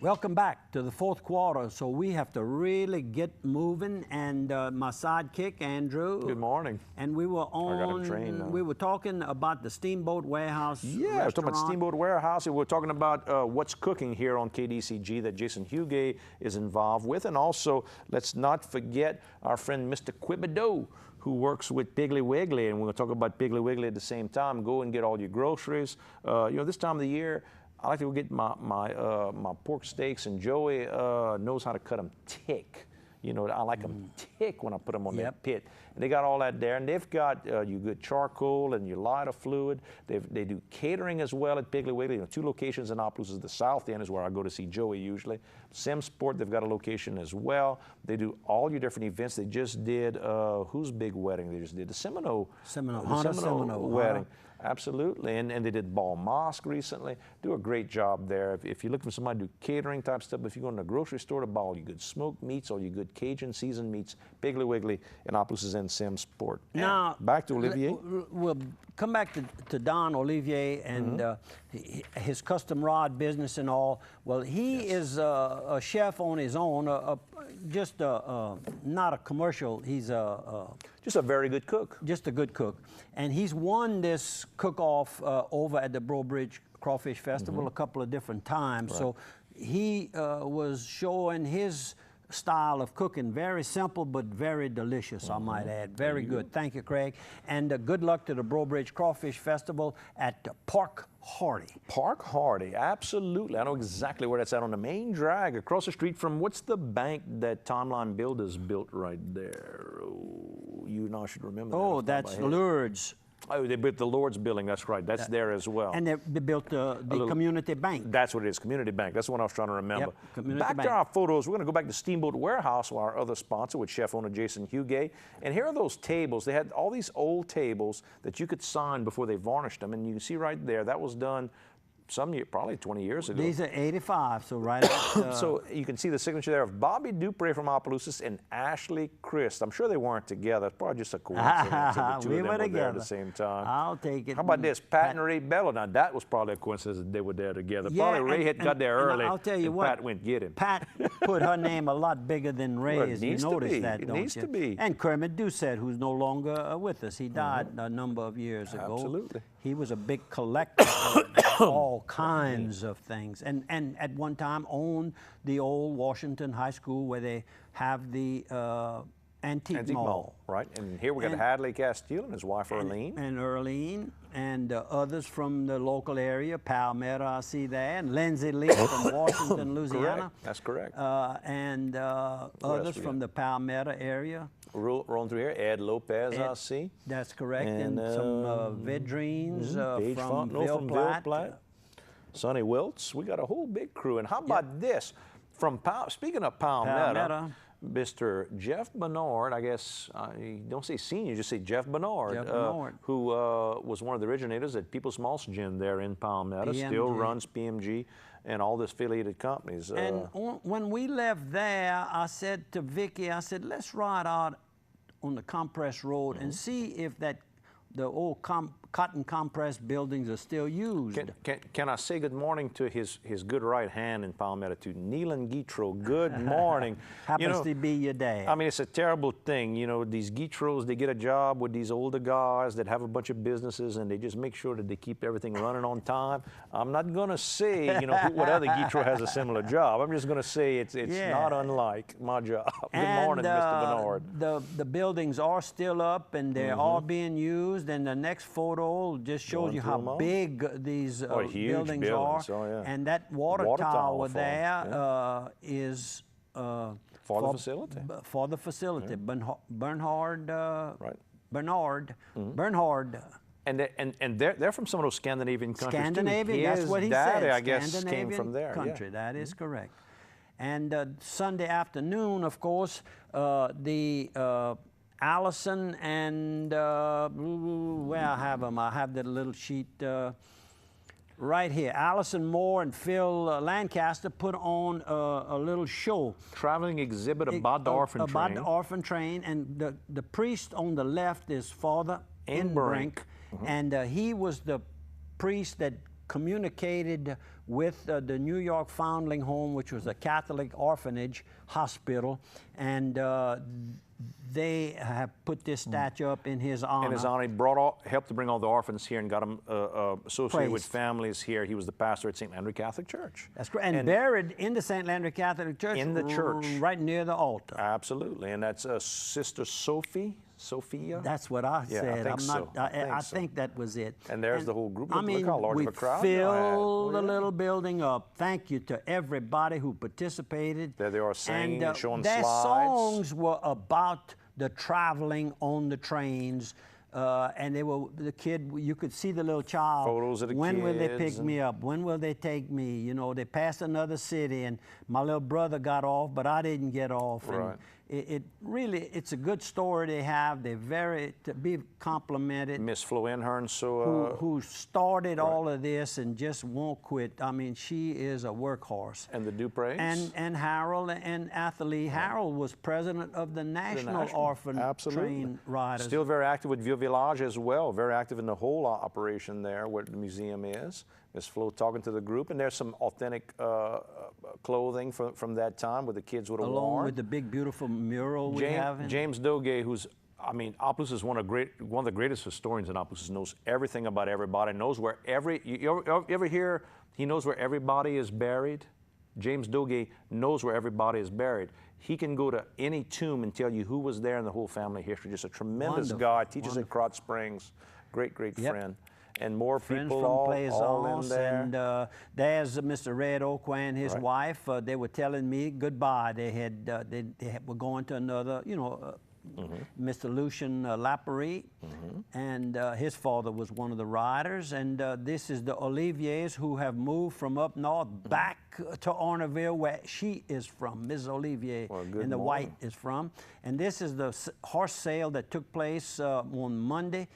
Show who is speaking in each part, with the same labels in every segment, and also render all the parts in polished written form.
Speaker 1: Welcome back to the fourth quarter. So we have to really get moving. And my sidekick, Andrew.
Speaker 2: Good morning.
Speaker 1: And we were we were talking about the Steamboat Warehouse.
Speaker 2: Yeah, we're talking about Steamboat Warehouse. And we're talking about what's cooking here on KDCG that Jason Huguet is involved with. And also, let's not forget our friend Mr. Quibido, who works with Piggly Wiggly. And we're going to talk about Piggly Wiggly at the same time. Go and get all your groceries. You know, this time of the year, I like to go get my pork steaks, and Joey knows how to cut them thick. You know, I like them thick when I put them on that pit. And they got all that there, and they've got your good charcoal and your lighter fluid. They do catering as well at Piggly Wiggly. You know, 2 locations in Opelousas. The south end is where I go to see Joey usually. Simsport, they've got a location as well. They do all your different events. They just did whose big wedding? They just did the Seminole wedding. Absolutely, and they did Ball Mosque recently. Do a great job there. If you're looking for somebody to do catering type stuff, if you go in the grocery store to buy all your good smoked meats, all your good Cajun seasoned meats, Piggly Wiggly in Opelousas and Simsport.
Speaker 1: Now,
Speaker 2: back to Olivier.
Speaker 1: We'll come back to Don Olivier and his custom rod business and all. Well, he is a chef on his own, not a commercial. He's
Speaker 2: just a very good cook.
Speaker 1: Just a good cook. And he's won this cook-off over at the Breaux Bridge Crawfish Festival a couple of different times. Right. So he was showing his style of cooking. Very simple, but very delicious, I might add. Very good. Thank you, Craig. And good luck to the Breaux Bridge Crawfish Festival at Park Hardy.
Speaker 2: Park Hardy, absolutely. I know exactly where that's at, on the main drag across the street from, what's the bank that Timeline Builders built right there? Oh, you now should remember that.
Speaker 1: Oh, that's Lourdes.
Speaker 2: Oh, they built the Lord's building, that's right. That's there as well.
Speaker 1: And they built the community bank.
Speaker 2: That's what it is, community bank. That's the one I was trying to remember.
Speaker 1: Yep,
Speaker 2: back to our photos, we're going to go back to Steamboat Warehouse, our other sponsor, with chef owner Jason Huguet. And here are those tables. They had all these old tables that you could sign before they varnished them. And you can see right there, that was done some year, probably 20 years ago.
Speaker 1: These are 85, so right up,
Speaker 2: so you can see the signature there of Bobby Dupre from Opelousas and Ashley Christ. I'm sure they weren't together. It's probably just a coincidence that the two of them were there at the same time.
Speaker 1: I'll take it.
Speaker 2: How about this? Pat and Ray Bello. Now, that was probably a coincidence that they were there together. Yeah, probably Ray had got there early.
Speaker 1: I'll tell you what.
Speaker 2: Pat went get him.
Speaker 1: Pat put her name a lot bigger than Ray's. You noticed that, don't you? It needs to be. And Kermit Doucette, who's no longer with us. He died a number of years ago.
Speaker 2: Absolutely.
Speaker 1: He was a big collector of all kinds of things, and at one time owned the old Washington High School where they have the antique mall.
Speaker 2: Right, and here we got Hadley Castile and his wife Earlene.
Speaker 1: And others from the local area, Palmetto I see there, and Lindsay Lee from Washington, Louisiana.
Speaker 2: Correct. That's correct.
Speaker 1: And others from the Palmetto area.
Speaker 2: Rolling through here, Ed Lopez, I see.
Speaker 1: That's correct, and some Vidrines from Ville Platte.
Speaker 2: Sonny Wiltz. We got a whole big crew. And how about this? From speaking of Palmetto, Mr. Jeff Bernard, I guess, you don't say senior, just say Jeff Bernard, who was one of the originators at People's Malt's Gin there in Palmetto, still runs PMG and all the affiliated companies.
Speaker 1: And when we left there, I said to Vicky, I said, let's ride out on the Compress Road and see if the old cotton compress buildings are still used.
Speaker 2: Can I say good morning to his good right hand in Palmetto, to Neelan Guitro? Good morning.
Speaker 1: Happens to be your dad.
Speaker 2: I mean, it's a terrible thing. You know, these Guitros, they get a job with these older guys that have a bunch of businesses, and they just make sure that they keep everything running on time. I'm not going to say, you know, what other Guitro has a similar job. I'm just going to say it's not unlike my job. Good morning, Mr. Bernard.
Speaker 1: The buildings are still up, and they're all being used, and the next photo just shows you how big these buildings are.
Speaker 2: Oh,
Speaker 1: and that water tower there is
Speaker 2: for the facility.
Speaker 1: For the facility. Bernhard.
Speaker 2: And they're from some of those Scandinavian countries.
Speaker 1: Scandinavian, that's what he said.
Speaker 2: I guess, came from there.
Speaker 1: Country, that is correct. And Sunday afternoon, of course, the Allison and where I have them, I have that little sheet right here. Allison Moore and Phil Lancaster put on a little show.
Speaker 2: Traveling exhibit about the orphan train.
Speaker 1: About the orphan train, and the priest on the left is Father Inbrink, and he was the priest that communicated with the New York Foundling Home, which was a Catholic orphanage hospital, and they have put this statue up in his honor.
Speaker 2: In his honor, he helped to bring all the orphans here and got them associated with families here. He was the pastor at St. Landry Catholic Church.
Speaker 1: That's correct, and buried in the St. Landry Catholic Church.
Speaker 2: In the church.
Speaker 1: Right near the altar.
Speaker 2: Absolutely, and that's Sister Sophia?
Speaker 1: That's what I said.
Speaker 2: I
Speaker 1: think that was it.
Speaker 2: And there's the whole group.
Speaker 1: I mean,
Speaker 2: look how large
Speaker 1: we
Speaker 2: of a crowd
Speaker 1: filled the little building up. Thank you to everybody who participated.
Speaker 2: There they are singing and showing
Speaker 1: their
Speaker 2: slides.
Speaker 1: songs were about the traveling on the trains. And they were, the kid, you could see the little child.
Speaker 2: Photos of the
Speaker 1: when
Speaker 2: kids.
Speaker 1: Will they pick me up? When will they take me? You know, they passed another city, and my little brother got off, but I didn't get off.
Speaker 2: Right.
Speaker 1: And it's a good story they have. They're very, to be complimented.
Speaker 2: Miss Flo Inhern,
Speaker 1: who started all of this and just won't quit. I mean, she is a workhorse.
Speaker 2: And the Dupreys.
Speaker 1: And Harold and Athalie. Harold was president of the National Orphan Train Riders.
Speaker 2: Still very active with Vieux Village as well. Very active in the whole operation there, where the museum is. Miss Flo talking to the group, and there's some authentic clothing from that time where the kids would have worn.
Speaker 1: Along with the big, beautiful mural we have.
Speaker 2: James Doge, who's, I mean, Opelousas is one of the greatest historians in Opelousas, knows everything about everybody, knows where you ever hear he knows where everybody is buried? James Doge knows where everybody is buried. He can go to any tomb and tell you who was there in the whole family history. Just a tremendous guy, teaches at Crotch Springs, great friend. And more people all in there.
Speaker 1: And there's Mr. Red Oakwa and his wife. They were telling me goodbye. They were going to another, you know, Mr. Lucian Lappery, and his father was one of the riders. And this is the Oliviers, who have moved from up north back to Orneville, where she is from, Ms. Olivier, and the white is from. And this is the horse sale that took place on Monday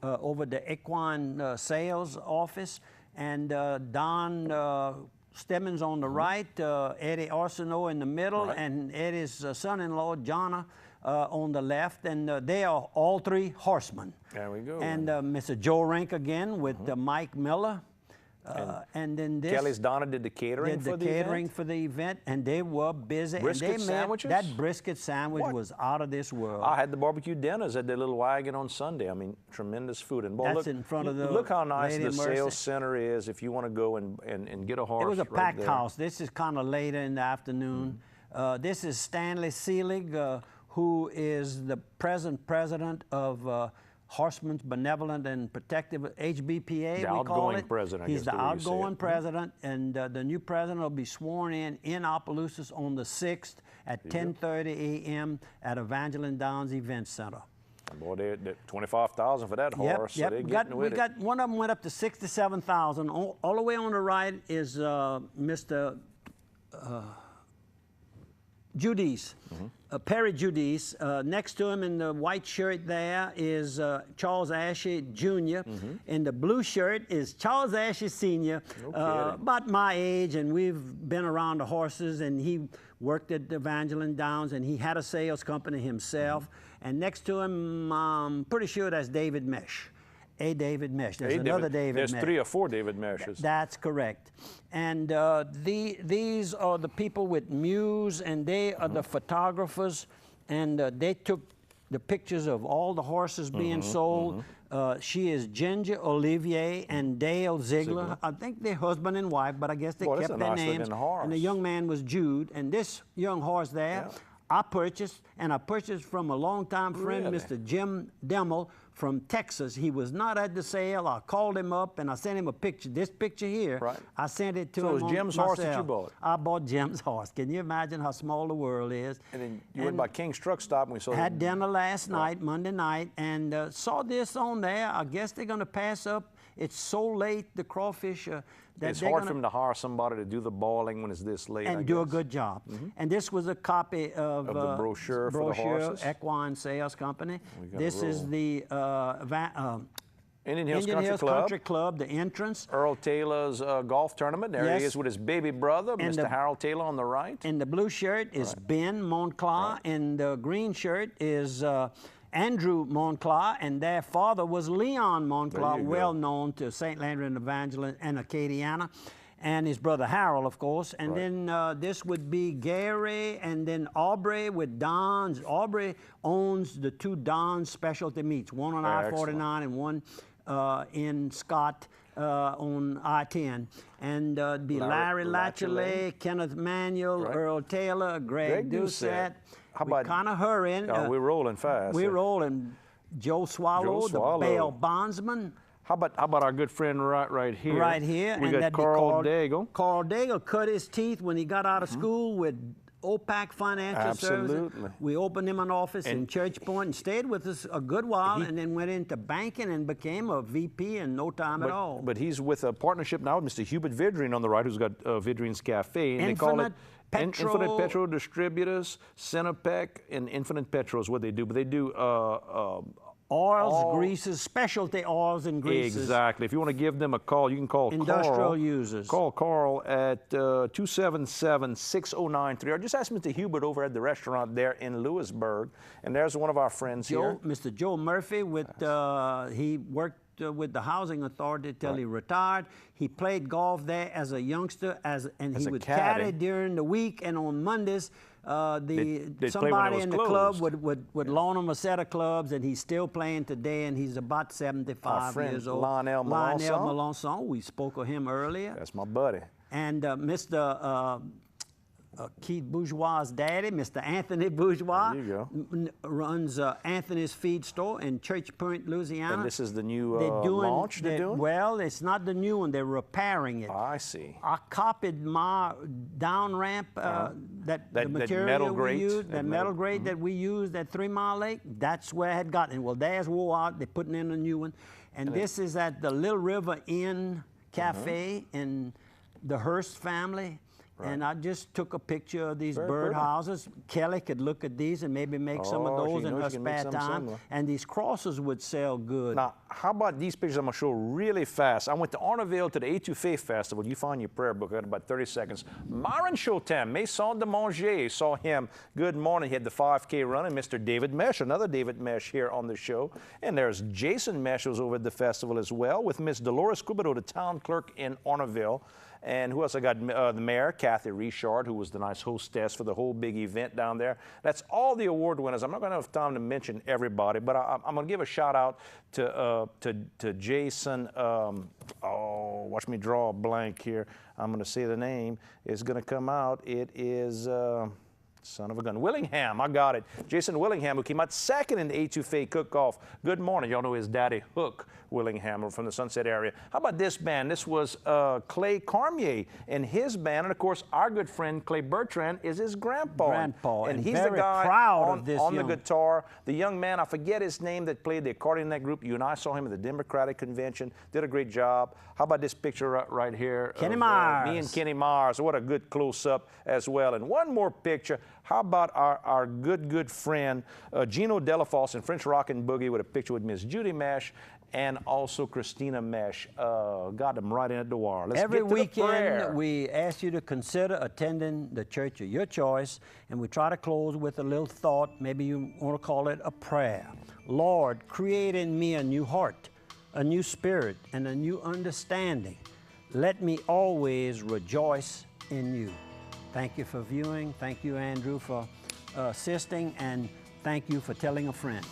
Speaker 1: over the Equine Sales Office. And Don Stemmons on the right, Eddie Arsenault in the middle, and Eddie's son-in-law, Jonna, on the left, and they are all three horsemen.
Speaker 2: There we go.
Speaker 1: And Mr. Joe Rank again with Mike Miller. And then this,
Speaker 2: Kelly's Donna did the catering for
Speaker 1: the event, and they were busy.
Speaker 2: Brisket
Speaker 1: and they
Speaker 2: sandwiches?
Speaker 1: That brisket sandwich was out of this world.
Speaker 2: I had the barbecue dinners at their little wagon on Sunday. I mean, tremendous food. And boy,
Speaker 1: that's in front of the
Speaker 2: look how nice
Speaker 1: Lady
Speaker 2: the
Speaker 1: of Mercy.
Speaker 2: sales center is if you want to go and get a horse.
Speaker 1: It was a packed
Speaker 2: there.
Speaker 1: house. This is kind of later in the afternoon. This is Stanley Seelig, who is the present president of Horsemen's Benevolent and Protective, HBPA,
Speaker 2: the outgoing president.
Speaker 1: He's the outgoing president, and the new president will be sworn in Opelousas on the 6th at 10:30 a.m. at Evangeline Downs Event Center.
Speaker 2: Boy, they're $25,000 for that horse.
Speaker 1: Yep.
Speaker 2: So we got
Speaker 1: one of them went up to $67,000. All the way on the right is Mr. Judice, Perry Judice. Next to him in the white shirt there is Charles Ashe Jr. In the blue shirt is Charles Ashe Sr., about my age, and we've been around the horses, and he worked at Evangeline Downs, and he had a sales company himself. And next to him, I'm pretty sure that's David Mesh. David Mesh. There's another David Mesh.
Speaker 2: There's 3 or 4 David Meshes.
Speaker 1: That's correct. And these are the people with Muse, and they are the photographers, and they took the pictures of all the horses being sold. She is Ginger Olivier and Dale Ziegler. I think they're husband and wife, but I guess they kept their names. And the young man was Jude. And this young horse there, I purchased, and I purchased from a longtime friend, Mr. Jim Demmel from Texas. He was not at the sale. I called him up and I sent him a picture. This picture here, I sent it to him.
Speaker 2: So it was Jim's horse that you bought?
Speaker 1: I bought Jim's horse. Can you imagine how small the world is?
Speaker 2: And then you went by King's Truck Stop and we saw
Speaker 1: had dinner last night, Monday night, and saw this on there. I guess they're going to pass up. It's so late, the crawfish. That
Speaker 2: it's hard for them to hire somebody to do the boiling when it's this late.
Speaker 1: And do a good job. And this was a copy of
Speaker 2: the brochure for the horses.
Speaker 1: Equine Sales Company. This is the
Speaker 2: Indian Hills
Speaker 1: Country Club, the entrance.
Speaker 2: Earl Taylor's golf tournament. There he is with his baby brother, Mr. Harold Taylor on the right.
Speaker 1: In the blue shirt is Ben Monclar. In the green shirt is Andrew Monclar, and their father was Leon Monclar,
Speaker 2: you go.
Speaker 1: well known to St. Landry and Evangeline and Acadiana, and his brother Harold, of course. And then this would be Gary, and then Aubrey with Don's. Aubrey owns the 2 Don's specialty meats, one on I-49 and one in Scott on I-10. And it'd be Larry Latchley, Kenneth Manuel, Earl Taylor, Greg Doucette.
Speaker 2: How about
Speaker 1: kind of hurrying?
Speaker 2: we're rolling fast.
Speaker 1: We're rolling. Joe Swallow, the bail bondsman.
Speaker 2: How about our good friend right here?
Speaker 1: Right here.
Speaker 2: We
Speaker 1: and
Speaker 2: got Carl Daigle.
Speaker 1: Carl Daigle cut his teeth when he got out of school with OPAC Financial Services.
Speaker 2: Absolutely.
Speaker 1: We opened him an office in Church Point and stayed with us a good while, and then went into banking and became a VP in no time at all.
Speaker 2: But he's with a partnership now with Mr. Hubert Vidrine on the right, who's got Vidrine's Cafe. And they call it Infinite Petrol Distributors, Centipec, and Infinite Petrol is what they do. But they do
Speaker 1: oils, greases, specialty oils and greases.
Speaker 2: Exactly. If you want to give them a call, you can call
Speaker 1: Industrial
Speaker 2: Carl.
Speaker 1: users.
Speaker 2: Call Carl at 277-6093. Or just ask Mr. Hubert over at the restaurant there in Lewisburg. And there's one of our friends here.
Speaker 1: Mr. Joe Murphy, with he worked with the Housing Authority till he retired. He played golf there as a youngster, and he would caddy during the week, and on Mondays, somebody in the club would loan him a set of clubs, and he's still playing today, and he's about 75 years old.
Speaker 2: Lionel
Speaker 1: Melanson, we spoke of him earlier.
Speaker 2: That's my buddy.
Speaker 1: And Mr. Keith Bourgeois' daddy, Mr. Anthony Bourgeois, runs Anthony's Feed Store in Church Point, Louisiana.
Speaker 2: And this is the new launch they're doing?
Speaker 1: Well, it's not the new one. They're repairing it.
Speaker 2: I see.
Speaker 1: I copied my down ramp, the material we used, that metal grate that we used at 3 Mile Lake. That's where I had gotten it. Well, theirs wore out. They're putting in a new one. And this is at the Little River Inn Cafe in the Hearst family. And I just took a picture of these birdhouses. Kelly could look at these and maybe make some of those in her spare time. And these crosses would sell good.
Speaker 2: Now, how about these pictures I'm going to show really fast? I went to Arnaville to the Étouffée Festival. You find your prayer book. I got about 30 seconds. Myron Chotin, Maison de Manger, saw him. Good morning. He had the 5K run. And Mr. David Mesh, another David Mesh here on the show. And there's Jason Mesh who's over at the festival as well with Miss Dolores Quibido, the town clerk in Arnaville. And who else? I got the mayor, Kathy Richard, who was the nice hostess for the whole big event down there. That's all the award winners. I'm not going to have time to mention everybody, but I'm going to give a shout out to Jason. Watch me draw a blank here. I'm going to say the name. It's going to come out. It is... son of a gun. Willingham, I got it. Jason Willingham, who came out second in the Étouffée cook-off. Good morning. Y'all know his daddy, Hook Willingham, from the Sunset area. How about this band? This was Clay Cormier and his band. And, of course, our good friend Clay Bertrand is his grandpa. And he's the guy on the guitar. The young man, I forget his name, that played the accordion in that group. You and I saw him at the Democratic Convention. Did a great job. How about this picture right here?
Speaker 1: Kenny Myers.
Speaker 2: Me and Kenny Myers. What a good close-up as well. And one more picture. How about our good friend Gino Delafosse in French Rock and Boogie with a picture with Miss Judy Mesh and also Christina Mesh. Got them right in at the wire. Let's
Speaker 1: Every
Speaker 2: get to
Speaker 1: weekend,
Speaker 2: the prayer.
Speaker 1: we ask you to consider attending the church of your choice, and we try to close with a little thought. Maybe you want to call it a prayer. Lord, create in me a new heart, a new spirit, and a new understanding. Let me always rejoice in you. Thank you for viewing. Thank you, Andrew, for assisting. And thank you for telling a friend.